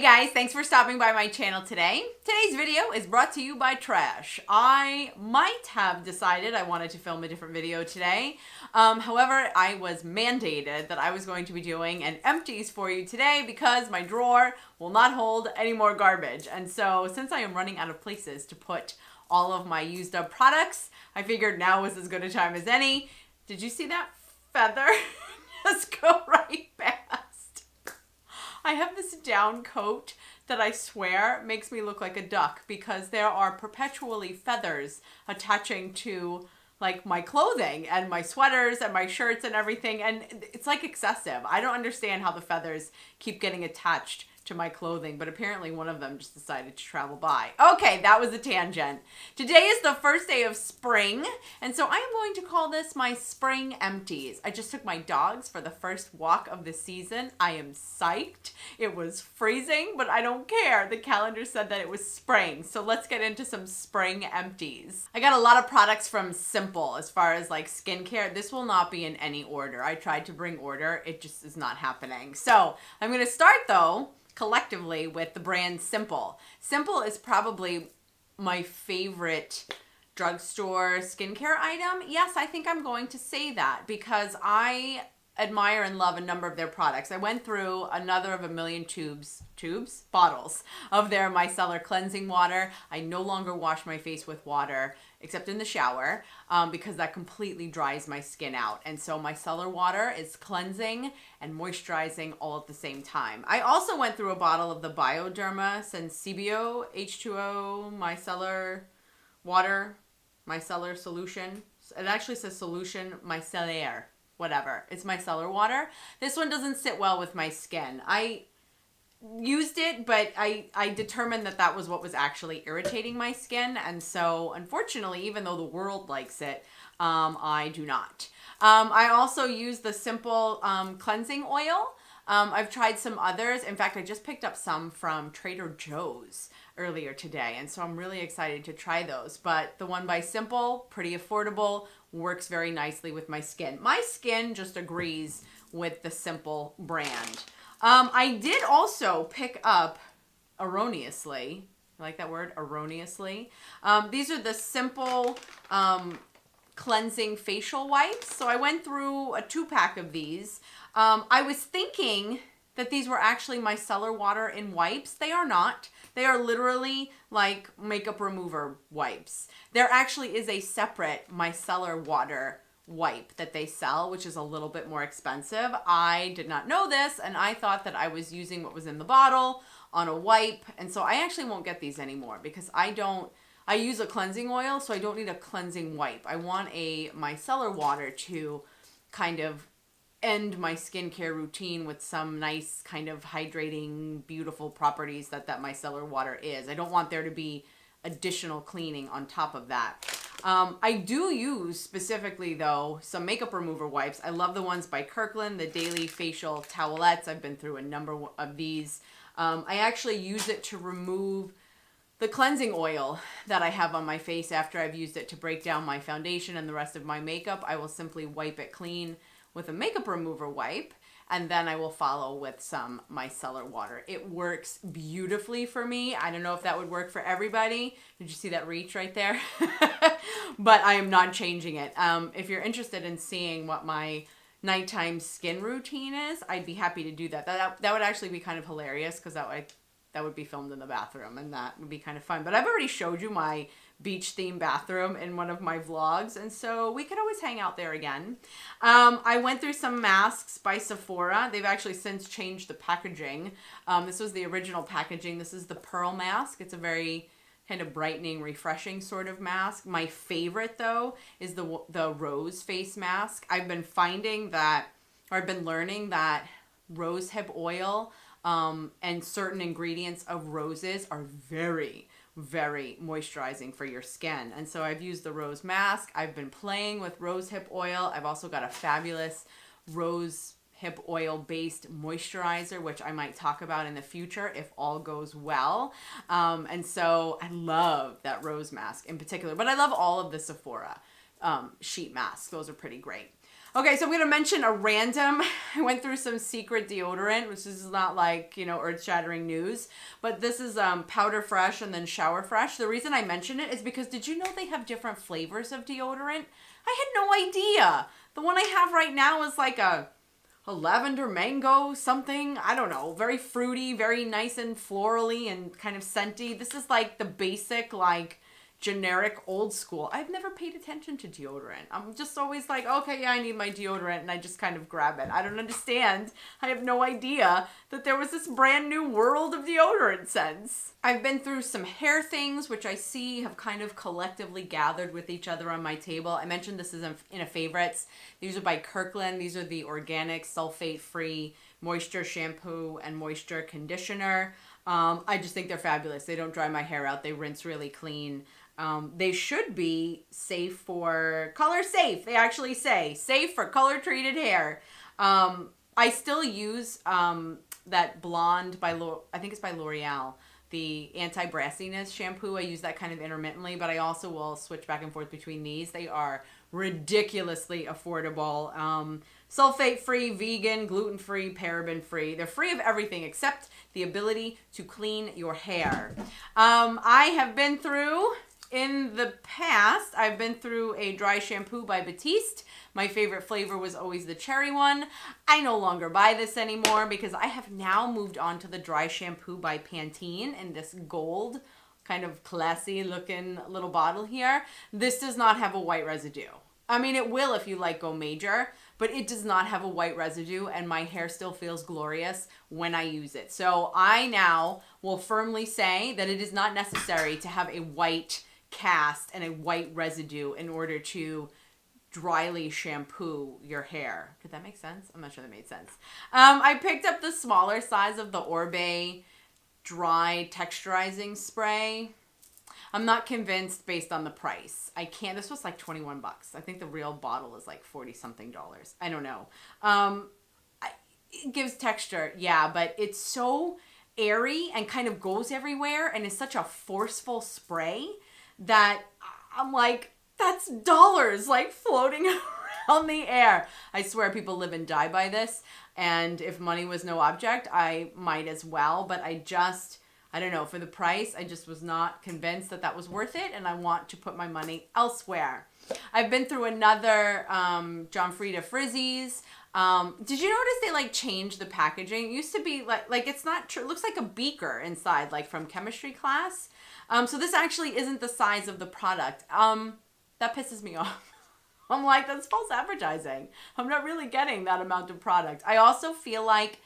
guys, thanks for stopping by my channel today. Today's video is brought to you by Trash. I might have decided I wanted to film a different video today. However, I was mandated that I was going to be doing an empties for you today because my drawer will not hold any more garbage. And so since I am running out of places to put all of my used up products, I figured now was as good a time as any. Did you see that feather just go right past? I have this down coat that I swear makes me look like a duck because there are perpetually feathers attaching to like my clothing and my sweaters and my shirts and everything, and it's like excessive. I don't understand how the feathers keep getting attached to my clothing, but apparently one of them just decided to travel by. Okay, that was a tangent. Today is the first day of spring, and so I am going to call this my spring empties. I just took my dogs for the first walk of the season. I am psyched. It was freezing, but I don't care. The calendar said that it was spring, so let's get into some spring empties. I got a lot of products from Simple as far as like skincare. This will not be in any order. I tried to bring order. It just is not happening. So I'm going to start though collectively with the brand Simple. Simple is probably my favorite drugstore skincare item. Yes, I think I'm going to say that because I admire and love a number of their products. I went through another of a million bottles of their micellar cleansing water. I no longer wash my face with water except in the shower because that completely dries my skin out. And so micellar water is cleansing and moisturizing all at the same time. I also went through a bottle of the Bioderma Sensibio H2O micellar water, micellar solution. It actually says solution micellaire. Whatever. It's micellar water. This one doesn't sit well with my skin. I used it, but I determined that that was what was actually irritating my skin. And so, unfortunately, even though the world likes it, I do not. I also use the Simple cleansing oil. I've tried some others. In fact, I just picked up some from Trader Joe's earlier today, and so I'm really excited to try those. But the one by Simple, pretty affordable, works very nicely with my skin. My skin just agrees with the Simple brand. I did also pick up, erroneously, I like that word, erroneously. These are the Simple cleansing facial wipes. So I went through a 2-pack of these. I was thinking that these were actually micellar water in wipes. They are not. They are literally like makeup remover wipes. There actually is a separate micellar water wipe that they sell, which is a little bit more expensive. I did not know this, and I thought that I was using what was in the bottle on a wipe, and so I actually won't get these anymore because I use a cleansing oil, so I don't need a cleansing wipe. I want a micellar water to kind of end my skincare routine with some nice kind of hydrating, beautiful properties that micellar water is. I don't want there to be additional cleaning on top of that. I do use specifically though some makeup remover wipes. I love the ones by Kirkland, the daily facial towelettes. I've been through a number of these. I actually use it to remove the cleansing oil that I have on my face after I've used it to break down my foundation and the rest of my makeup. I will simply wipe it clean with a makeup remover wipe, and then I will follow with some micellar water. It works beautifully for me. I don't know if that would work for everybody. Did you see that reach right there? But I am not changing it. If you're interested in seeing what my nighttime skin routine is, I'd be happy to do that. That would actually be kind of hilarious because that would be filmed in the bathroom, and that would be kind of fun. But I've already showed you my beach themed bathroom in one of my vlogs, and so we could always hang out there again. I went through some masks by Sephora. They've actually since changed the packaging. This was the original packaging. This is the Pearl mask. It's a very kind of brightening, refreshing sort of mask. My favorite though is the rose face mask. I've been finding that, or I've been learning that rosehip oil and certain ingredients of roses are very, very moisturizing for your skin. And so I've used the rose mask. I've been playing with rosehip oil. I've also got a fabulous rosehip oil based moisturizer, which I might talk about in the future if all goes well. And so I love that rose mask in particular, but I love all of the Sephora sheet masks. Those are pretty great. Okay, so I'm going to mention a random, I went through some secret deodorant, which is not like, you know, earth-shattering news, but this is Powder Fresh and then Shower Fresh. The reason I mention it is because did you know they have different flavors of deodorant? I had no idea. The one I have right now is like a lavender mango something. I don't know. Very fruity, very nice and florally and kind of scenty. This is like the basic, like, generic old school. I've never paid attention to deodorant. I'm just always like, okay, yeah, I need my deodorant, and I just kind of grab it. I don't understand. I have no idea that there was this brand new world of deodorant scents. I've been through some hair things, which I see have kind of collectively gathered with each other on my table. I mentioned this is in a favorites. These are by Kirkland. These are the organic, sulfate-free moisture shampoo and moisture conditioner. I just think they're fabulous. They don't dry my hair out. They rinse really clean. They should be safe for, color safe. They actually say safe for color treated hair. I still use that blonde by, I think it's by L'Oreal, the anti-brassiness shampoo. I use that kind of intermittently, but I also will switch back and forth between these. They are ridiculously affordable. Sulfate-free, vegan, gluten-free, paraben-free. They're free of everything except the ability to clean your hair. I have been through, in the past, I've been through a dry shampoo by Batiste. My favorite flavor was always the cherry one. I no longer buy this anymore because I have now moved on to the dry shampoo by Pantene in this gold, kind of classy looking little bottle here. This does not have a white residue. I mean, it will if you like go major, but it does not have a white residue, and my hair still feels glorious when I use it. So I now will firmly say that it is not necessary to have a white cast and a white residue in order to dryly shampoo your hair. Did that make sense? I'm not sure that made sense. I picked up the smaller size of the Orville Dry Texturizing Spray. I'm not convinced based on the price. I can't, this was like 21 bucks. I think the real bottle is like 40 something dollars. I don't know. It gives texture, yeah, but it's so airy and kind of goes everywhere and is such a forceful spray that I'm like, that's dollars like floating around the air. I swear people live and die by this. And if money was no object, I might as well. But I don't know, for the price, I just was not convinced that that was worth it. And I want to put my money elsewhere. I've been through another John Frieda Frizzies. Did you notice they like changed the packaging? It used to be like it's not true. It looks like a beaker inside, like from chemistry class. So this actually isn't the size of the product. That pisses me off. I'm like, that's false advertising. I'm not really getting that amount of product. I also feel like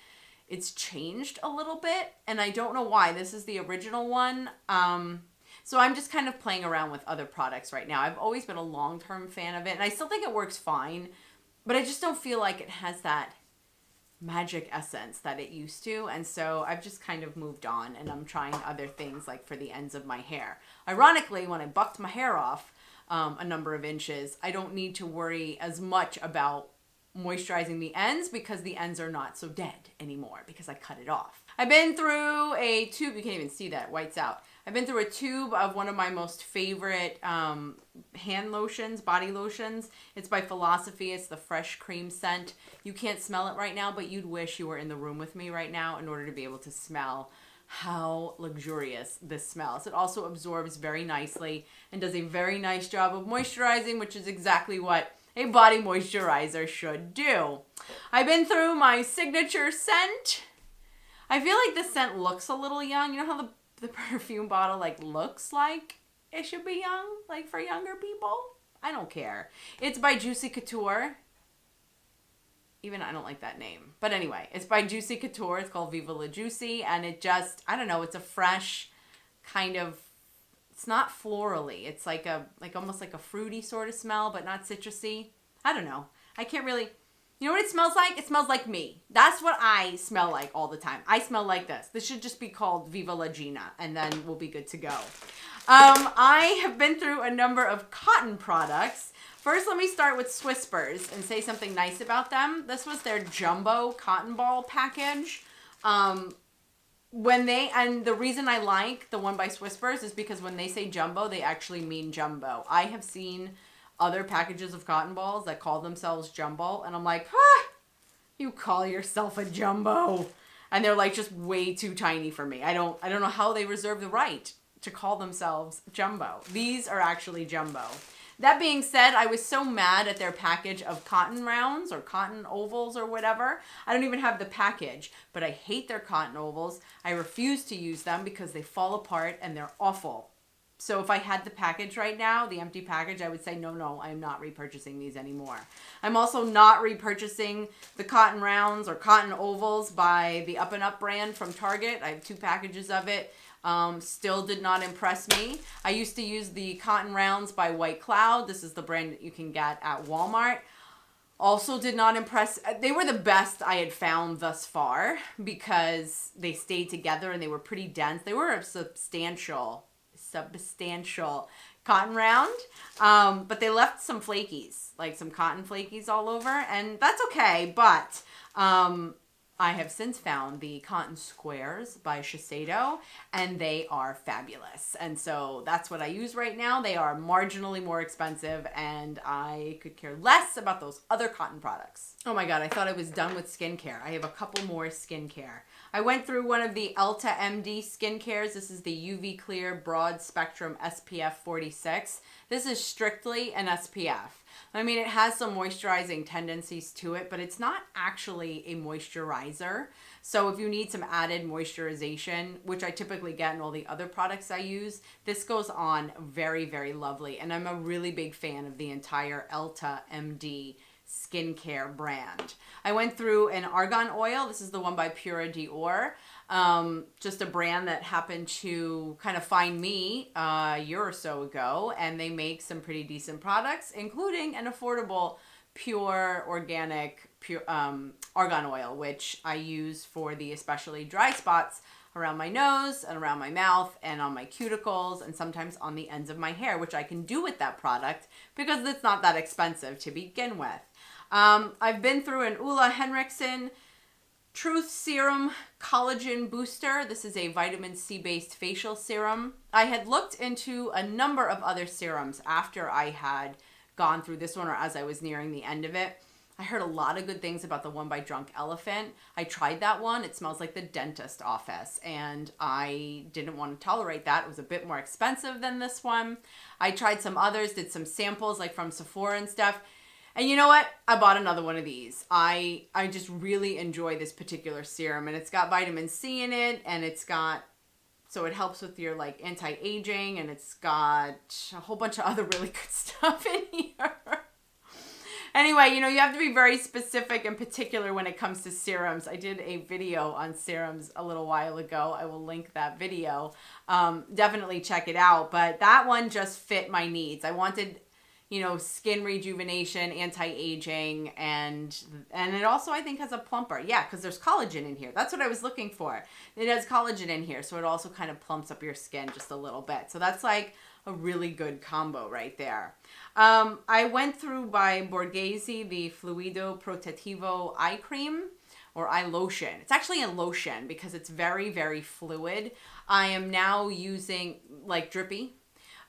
it's changed a little bit, and I don't know why. This is the original one. So I'm just kind of playing around with other products right now. I've always been a long-term fan of it, and I still think it works fine, but I just don't feel like it has that magic essence that it used to, and so I've just kind of moved on, and I'm trying other things like for the ends of my hair. Ironically, when I bucked my hair off a number of inches, I don't need to worry as much about moisturizing the ends because the ends are not so dead anymore because I cut it off. I've been through a tube, you can't even see that, it whites out. I've been through a tube of one of my most favorite hand lotions, body lotions. It's by Philosophy. It's the Fresh Cream scent. You can't smell it right now, but you'd wish you were in the room with me right now in order to be able to smell how luxurious this smells. It also absorbs very nicely and does a very nice job of moisturizing, which is exactly what a body moisturizer should do. I've been through my signature scent. I feel like this scent looks a little young. You know how the perfume bottle like looks like it should be young, like for younger people? I don't care. It's by Juicy Couture. Even I don't like that name. But anyway, it's by Juicy Couture. It's called Viva La Juicy. And it just, I don't know, it's a fresh kind of, it's not florally. It's like almost like a fruity sort of smell, but not citrusy. I don't know. I can't really, you know what it smells like? It smells like me. That's what I smell like all the time. I smell like this. This should just be called Viva La Gina, and then we'll be good to go. I have been through a number of cotton products. First, let me start with Swispers and say something nice about them. This was their jumbo cotton ball package. And the reason I like the one by Swispers is because when they say jumbo, they actually mean jumbo. I have seen other packages of cotton balls that call themselves Jumbo. And I'm like, you call yourself a Jumbo. And they're like just way too tiny for me. I don't know how they reserve the right to call themselves Jumbo. These are actually Jumbo. That being said, I was so mad at their package of cotton rounds or cotton ovals or whatever. I don't even have the package, but I hate their cotton ovals. I refuse to use them because they fall apart and they're awful. So if I had the package right now, the empty package, I would say, no, I'm not repurchasing these anymore. I'm also not repurchasing the cotton rounds or cotton ovals by the Up and Up brand from Target. I have 2 packages of it. Still did not impress me. I used to use the cotton rounds by White Cloud. This is the brand that you can get at Walmart. Also did not impress. They were the best I had found thus far because they stayed together and they were pretty dense. They were a substantial cotton round, but they left some flakies, like some cotton flakies all over, and that's okay, but I have since found the cotton squares by Shiseido, and they are fabulous. And so that's what I use right now. They are marginally more expensive, and I could care less about those other cotton products. Oh my God, I thought I was done with skincare. I have a couple more skincare. I went through one of the Elta MD skincares. This is the UV Clear Broad Spectrum SPF 46. This is strictly an SPF. I mean, it has some moisturizing tendencies to it, but it's not actually a moisturizer. So if you need some added moisturization, which I typically get in all the other products I use, this goes on very, very lovely. And I'm a really big fan of the entire Elta MD skincare brand. I went through an argan oil. This is the one by Pura Dior. Just a brand that happened to kind of find me a year or so ago, and they make some pretty decent products, including an affordable pure organic argan oil, which I use for the especially dry spots around my nose and around my mouth and on my cuticles and sometimes on the ends of my hair, which I can do with that product because it's not that expensive to begin with. I've been through an Ulla Henriksen Truth Serum Collagen Booster. This is a vitamin C based facial serum. I had looked into a number of other serums after I had gone through this one or as I was nearing the end of it. I heard a lot of good things about the one by Drunk Elephant. I tried that one. It smells like the dentist office, and I didn't want to tolerate that. It was a bit more expensive than this one. I tried some others, did some samples like from Sephora and stuff. And you know what? I bought another one of these. I just really enjoy this particular serum, and it's got vitamin C in it, and it's got, so it helps with your like anti-aging, and it's got a whole bunch of other really good stuff in here. Anyway, you know, you have to be very specific and particular when it comes to serums. I did a video on serums a little while ago. I will link that video. Definitely check it out. But that one just fit my needs. I wanted, you know, skin rejuvenation, anti-aging, and it also, I think, has a plumper. Yeah, because there's collagen in here. That's what I was looking for. It has collagen in here, so it also kind of plumps up your skin just a little bit. So that's like a really good combo right there. I went through by Borghese the Fluido Protettivo eye cream or eye lotion. It's actually a lotion because it's very, very fluid. I am now using, like drippy.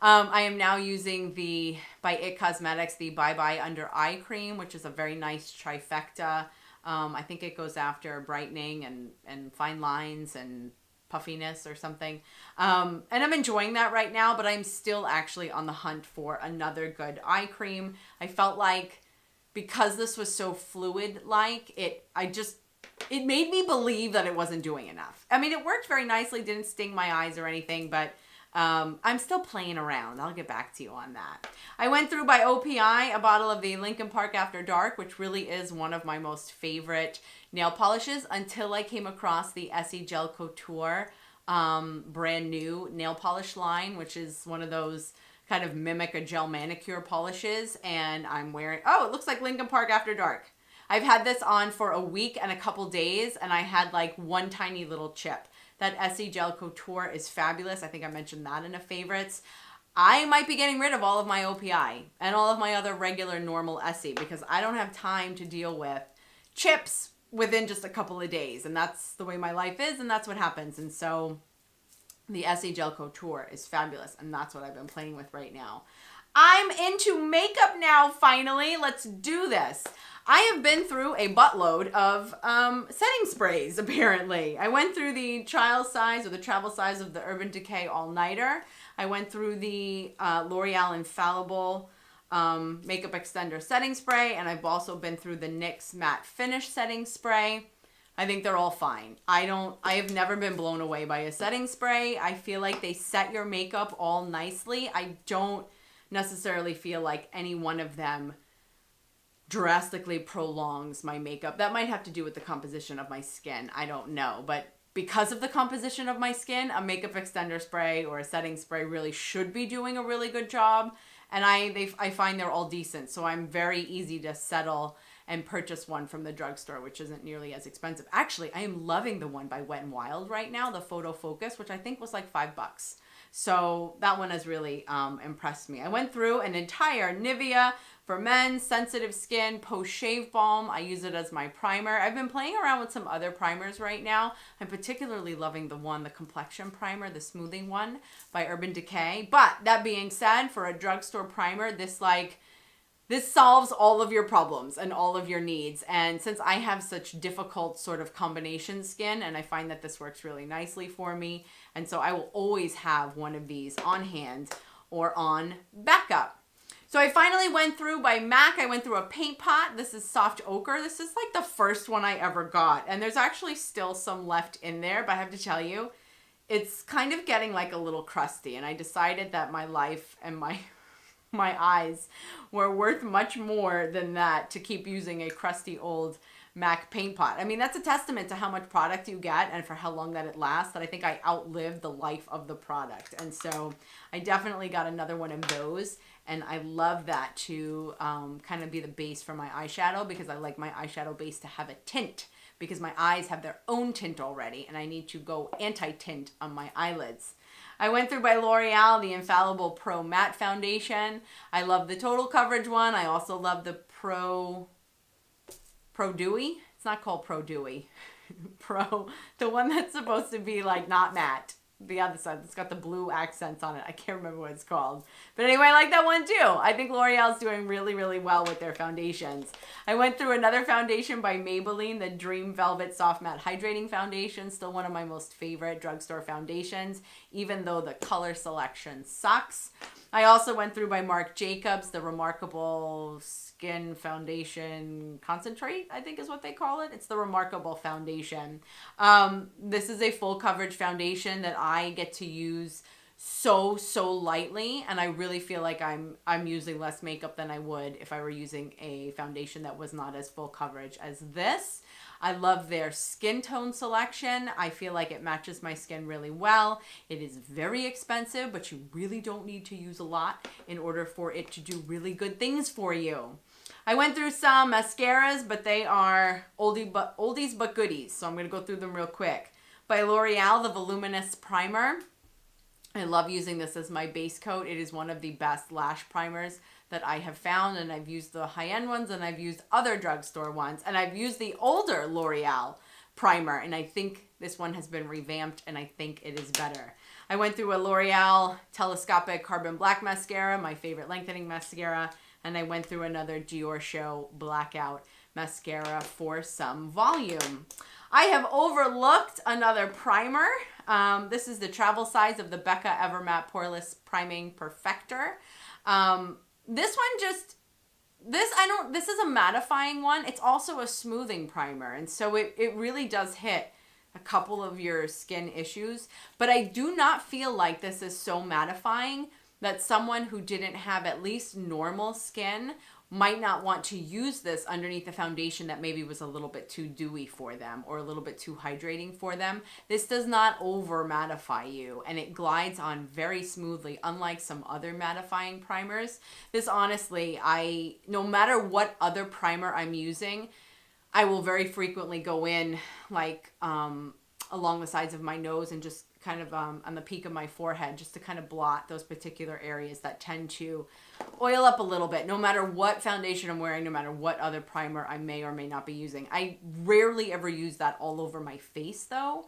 I am now using the, by It Cosmetics, the Bye Bye Under Eye Cream, which is a very nice trifecta. I think it goes after brightening and fine lines and puffiness or something. And I'm enjoying that right now, but I'm still actually on the hunt for another good eye cream. I felt like because this was so fluid-like, it made me believe that it wasn't doing enough. I mean, it worked very nicely, didn't sting my eyes or anything, but I'm still playing around. I'll get back to you on that. I went through by OPI a bottle of the Lincoln Park After Dark, which really is one of my most favorite nail polishes until I came across the Essie Gel Couture brand new nail polish line, which is one of those kind of mimic a gel manicure polishes. And I'm wearing, oh, it looks like Lincoln Park After Dark. I've had this on for a week and a couple days, and I had like one tiny little chip. That Essie Gel Couture is fabulous. I think I mentioned that in a favorites. I might be getting rid of all of my OPI and all of my other regular normal Essie because I don't have time to deal with chips within just a couple of days. And that's the way my life is, and that's what happens. And so the Essie Gel Couture is fabulous, and that's what I've been playing with right now. I'm into makeup now, finally. Let's do this. I have been through a buttload of setting sprays, apparently. I went through the trial size or the travel size of the Urban Decay All-Nighter. I went through the L'Oreal Infallible Makeup Extender Setting Spray, and I've also been through the NYX Matte Finish Setting Spray. I think they're all fine. I have never been blown away by a setting spray. I feel like they set your makeup all nicely. I don't necessarily feel like any one of them drastically prolongs my makeup. That might have to do with the composition of my skin. I don't know. But because of the composition of my skin, a makeup extender spray or a setting spray really should be doing a really good job. And I find they're all decent. So I'm very easy to settle and purchase one from the drugstore, which isn't nearly as expensive. Actually, I am loving the one by Wet n Wild right now, the Photo Focus, which I think was like $5. So that one has really impressed me. I went through an entire Nivea for men, sensitive skin, post-shave balm. I use it as my primer. I've been playing around with some other primers right now. I'm particularly loving the complexion primer, the smoothing one by Urban Decay. But that being said, for a drugstore primer, this solves all of your problems and all of your needs. And since I have such difficult sort of combination skin, and I find that this works really nicely for me, and so I will always have one of these on hand or on backup. So I finally went through by MAC. I went through a paint pot. This is Soft Ochre. This is like the first one I ever got. And there's actually still some left in there, but I have to tell you, it's kind of getting like a little crusty. And I decided that my life and my eyes were worth much more than that to keep using a crusty old MAC paint pot. I mean, that's a testament to how much product you get and for how long that it lasts, that I think I outlived the life of the product. And so I definitely got another one of those. And I love that to kind of be the base for my eyeshadow, because I like my eyeshadow base to have a tint, because my eyes have their own tint already and I need to go anti-tint on my eyelids. I went through by L'Oreal the Infallible Pro Matte Foundation. I love the Total Coverage one. I also love the Pro Dewy. It's not called Pro Dewy. The one that's supposed to be like not matte. The other side, it's got the blue accents on it. I can't remember what it's called. But anyway, I like that one too. I think L'Oreal's doing really, really well with their foundations. I went through another foundation by Maybelline, the Dream Velvet Soft Matte Hydrating Foundation. Still one of my most favorite drugstore foundations, even though the color selection sucks. I also went through by Marc Jacobs, the Remarkable Skin Foundation Concentrate, I think is what they call it. It's the Remarkable Foundation. This is a full coverage foundation that I get to use so lightly, and I really feel like I'm using less makeup than I would if I were using a foundation that was not as full coverage as this. I love their skin tone selection. I feel like it matches my skin really well. It is very expensive, but you really don't need to use a lot in order for it to do really good things for you. I went through some mascaras, but they are oldies but goodies, so I'm going to go through them real quick. By L'Oreal, the Voluminous Primer. I love using this as my base coat. It is one of the best lash primers that I have found, and I've used the high-end ones, and I've used other drugstore ones, and I've used the older L'Oreal primer, and I think this one has been revamped, and I think it is better. I went through a L'Oreal Telescopic Carbon Black Mascara, my favorite lengthening mascara, and I went through another Giorgio Blackout Mascara for some volume. I have overlooked another primer. This is the travel size of the Becca Evermatte Poreless Priming Perfector. This is a mattifying one. It's also a smoothing primer. And so it really does hit a couple of your skin issues. But I do not feel like this is so mattifying that someone who didn't have at least normal skin might not want to use this underneath a foundation that maybe was a little bit too dewy for them or a little bit too hydrating for them. This does not over mattify you, and it glides on very smoothly, unlike some other mattifying primers. This honestly, no matter what other primer I'm using, I will very frequently go in like along the sides of my nose and just kind of on the peak of my forehead, just to kind of blot those particular areas that tend to oil up a little bit, no matter what foundation I'm wearing, no matter what other primer I may or may not be using. I rarely ever use that all over my face though,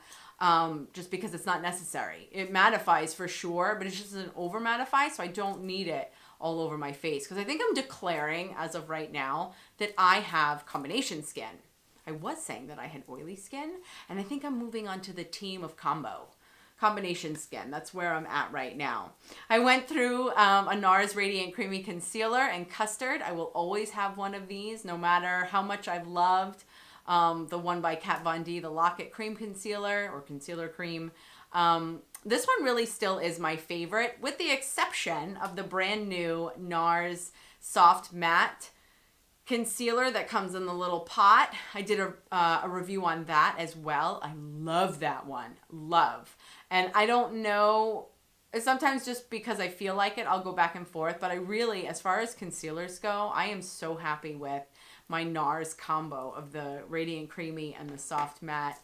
just because it's not necessary. It mattifies for sure, but it's just an over mattify, so I don't need it all over my face. Because I think I'm declaring, as of right now, that I have combination skin. I was saying that I had oily skin, and I think I'm moving on to the team of combination skin. That's where I'm at right now. I went through a NARS Radiant Creamy Concealer and Custard. I will always have one of these, no matter how much I've loved the one by Kat Von D, the Lock-It Cream Concealer, or Concealer Cream. This one really still is my favorite, with the exception of the brand new NARS Soft Matte Concealer that comes in the little pot. I did a review on that as well. I love that one. Love. And I don't know, sometimes just because I feel like it, I'll go back and forth. But I really, as far as concealers go, I am so happy with my NARS combo of the Radiant Creamy and the Soft Matte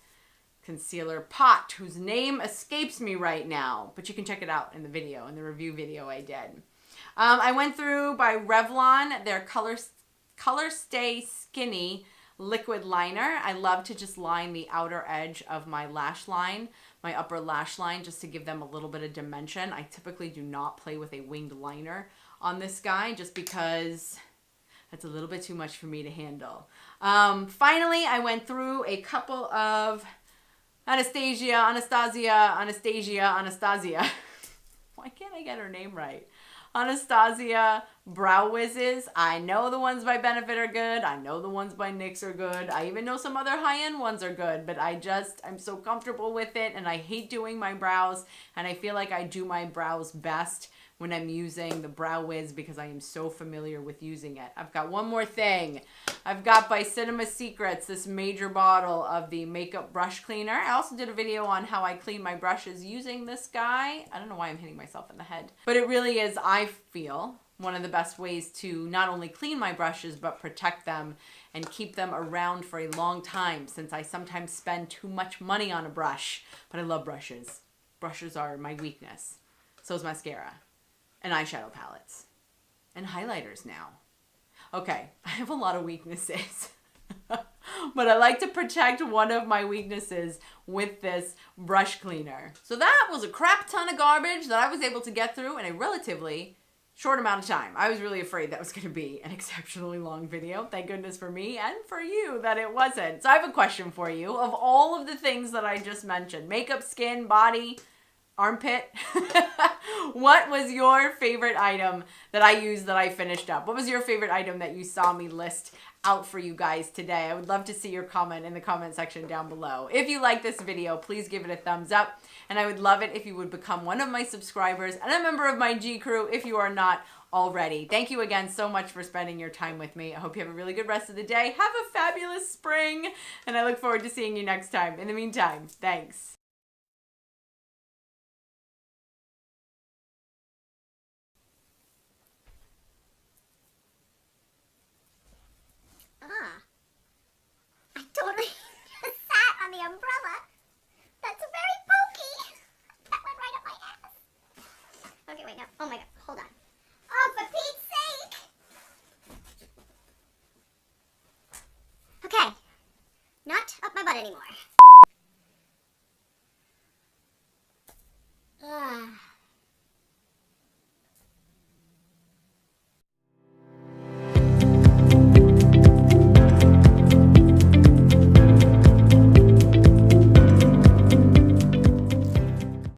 Concealer pot, whose name escapes me right now. But you can check it out in the video, in the review video I did. I went through by Revlon, their Color Stay Skinny liquid liner. I love to just line the outer edge of my lash line, my upper lash line, just to give them a little bit of dimension. I typically do not play with a winged liner on this guy, just because that's a little bit too much for me to handle. Finally, I went through a couple of Anastasia. Why can't I get her name right? Anastasia Brow Wizzes. I know the ones by Benefit are good. I know the ones by NYX are good. I even know some other high-end ones are good, but I'm so comfortable with it, and I hate doing my brows, and I feel like I do my brows best when I'm using the Brow Wiz, because I am so familiar with using it. I've got one more thing. I've got by Cinema Secrets this major bottle of the makeup brush cleaner. I also did a video on how I clean my brushes using this guy. I don't know why I'm hitting myself in the head, but it really is, I feel, one of the best ways to not only clean my brushes, but protect them and keep them around for a long time, since I sometimes spend too much money on a brush. But I love brushes. Brushes are my weakness. So is mascara. And eyeshadow palettes. And highlighters now. Okay, I have a lot of weaknesses. But I like to protect one of my weaknesses with this brush cleaner. So that was a crap ton of garbage that I was able to get through in a relatively short amount of time. I was really afraid that was going to be an exceptionally long video. Thank goodness for me and for you that it wasn't. So I have a question for you. Of all of the things that I just mentioned, makeup, skin, body, armpit, what was your favorite item that I used that I finished up? What was your favorite item that you saw me list out for you guys today? I would love to see your comment in the comment section down below. If you like this video, please give it a thumbs up, and I would love it if you would become one of my subscribers and a member of my G crew if you are not already. Thank you again so much for spending your time with me. I hope you have a really good rest of the day. Have a fabulous spring, and I look forward to seeing you next time. In the meantime, thanks. I totally sat on the umbrella. That's very pokey. That went right up my ass. Okay, wait, no. Oh my god, hold on. Oh, for Pete's sake. Okay, not up my butt anymore.